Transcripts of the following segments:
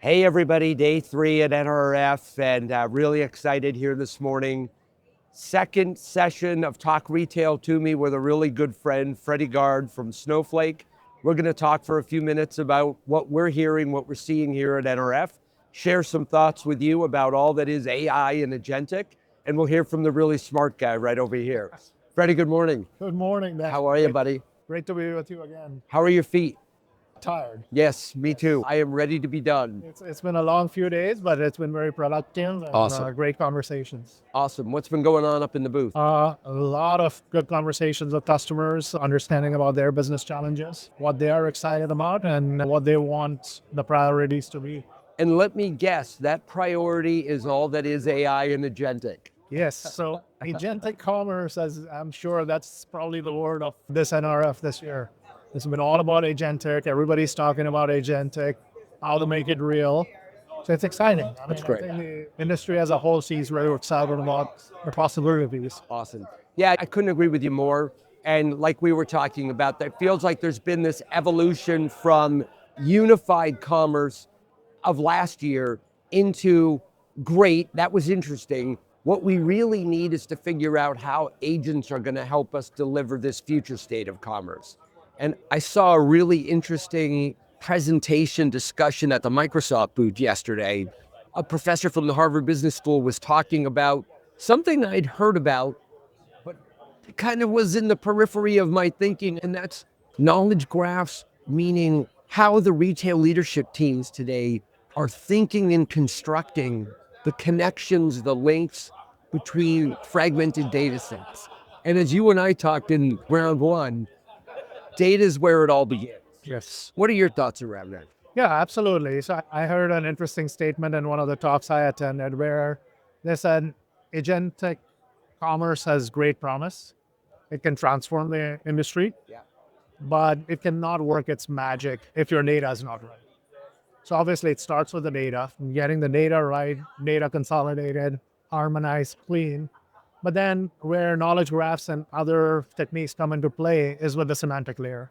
Hey everybody, day 3 at NRF, and really excited here this morning. Second session of Talk Retail to Me with a really good friend, Freddy Guard from Snowflake. We're going to talk for a few minutes about what we're hearing, what we're seeing here at NRF, share some thoughts with you about all that is AI and Agentic, and we'll hear from the really smart guy right over here. Freddy, good morning. Good morning, Dan. How are you, buddy? Great to be with you again. How are your feet? Tired. Yes, me too. I am ready to be done. It's been a long few days, but it's been very productive and Awesome. great conversations. Awesome. What's been going on up in the booth? A lot of good conversations with customers, understanding about their business challenges, what they are excited about, and what they want the priorities to be. And let me guess, that priority is all that is AI and Agentic. Yes, so agentic commerce, as I'm sure that's probably the word of this NRF this year. It's been all about agentic. Everybody's talking about agentic, how to make it real. So it's exciting. That's great. I think the industry as a whole sees very excited about the possibilities. Awesome. Yeah, I couldn't agree with you more. And like we were talking about, it feels like there's been this evolution from unified commerce of last year into great, that was interesting. What we really need is to figure out how agents are going to help us deliver this future state of commerce. And I saw a really interesting presentation discussion at the Microsoft booth yesterday. A professor from the Harvard Business School was talking about something I'd heard about, but it kind of was in the periphery of my thinking, and that's knowledge graphs, meaning how the retail leadership teams today are thinking and constructing the connections, the links between fragmented data sets. And as you and I talked in round one, data is where it all begins. Yes. What are your thoughts around that? Yeah, absolutely. So I heard an interesting statement in one of the talks I attended where they said agentic commerce has great promise. It can transform the industry, but it cannot work its magic if your data is not right. So obviously it starts with the data, getting the data right, data consolidated, harmonized, clean. But then where knowledge graphs and other techniques come into play is with the semantic layer.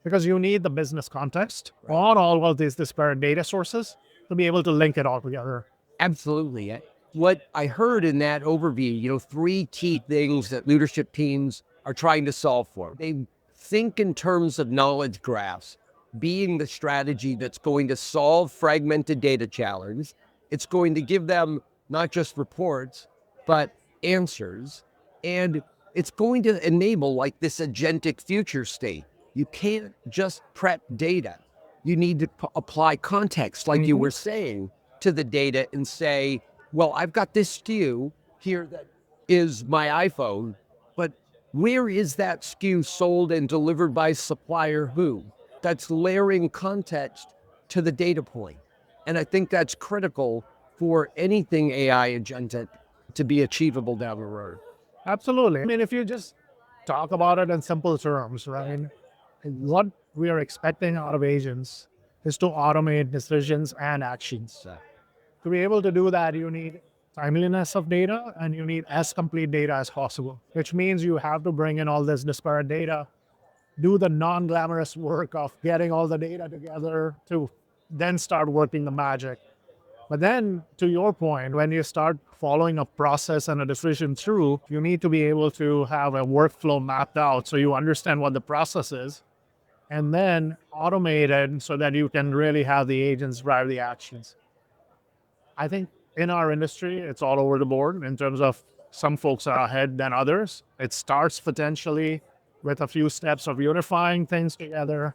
Because you need the business context on all of these disparate data sources to be able to link it all together. Absolutely. What I heard in that overview, 3 key things that leadership teams are trying to solve for. They think in terms of knowledge graphs being the strategy that's going to solve fragmented data challenge. It's going to give them not just reports, but answers. And it's going to enable like this agentic future state. You can't just prep data. You need to apply context, like you were saying, to the data and say, well, I've got this SKU here that is my iPhone, but where is that SKU sold and delivered by supplier who? That's layering context to the data point. And I think that's critical for anything AI agentic to be achievable down the road. Absolutely. I mean, if you just talk about it in simple terms, right? What we are expecting out of agents is to automate decisions and actions. To be able to do that, you need timeliness of data and you need as complete data as possible, which means you have to bring in all this disparate data, do the non-glamorous work of getting all the data together to then start working the magic. But then, to your point, when you start following a process and a decision through, you need to be able to have a workflow mapped out so you understand what the process is and then automate it so that you can really have the agents drive the actions. I think in our industry, it's all over the board in terms of some folks are ahead than others. It starts potentially with a few steps of unifying things together,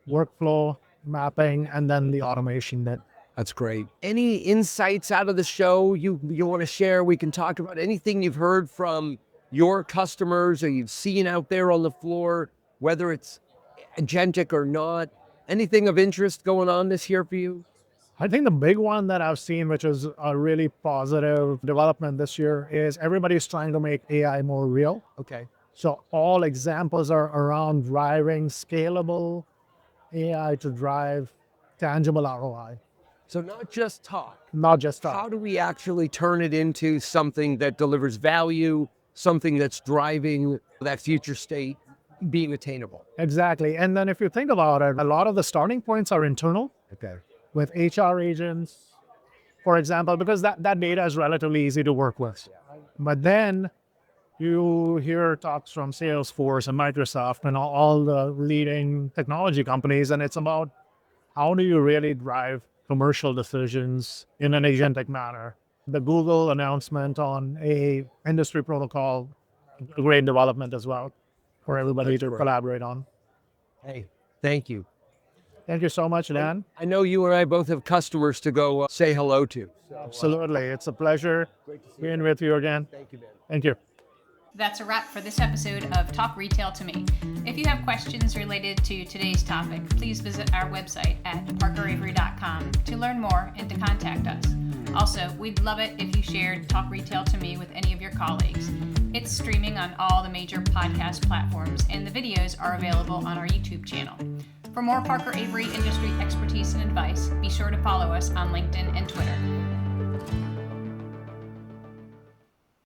workflow, mapping, and then the automation that. That's great. Any insights out of the show you want to share? We can talk about anything you've heard from your customers or you've seen out there on the floor, whether it's agentic or not. Anything of interest going on this year for you? I think the big one that I've seen, which is a really positive development this year, is everybody's trying to make AI more real. Okay. So all examples are around driving scalable AI to drive tangible ROI. So not just talk. Not just talk. How do we actually turn it into something that delivers value, something that's driving that future state being attainable? Exactly. And then if you think about it, a lot of the starting points are internal. Okay. with HR agents, for example, because that data is relatively easy to work with. But then you hear talks from Salesforce and Microsoft and all the leading technology companies, and it's about how do you really drive commercial decisions in an agentic manner. The Google announcement on a industry protocol, a great development as well for everybody to collaborate on. Hey, thank you. Thank you so much, Dan. I know you and I both have customers to go say hello to. Absolutely. It's a pleasure being with you again. Thank you, man. Thank you. That's a wrap for this episode of Talk Retail to Me. If you have questions related to today's topic, please visit our website at parkeravery.com to learn more and to contact us. Also, we'd love it if you shared Talk Retail to Me with any of your colleagues. It's streaming on all the major podcast platforms, and the videos are available on our YouTube channel. For more Parker Avery industry expertise and advice, be sure to follow us on LinkedIn and Twitter.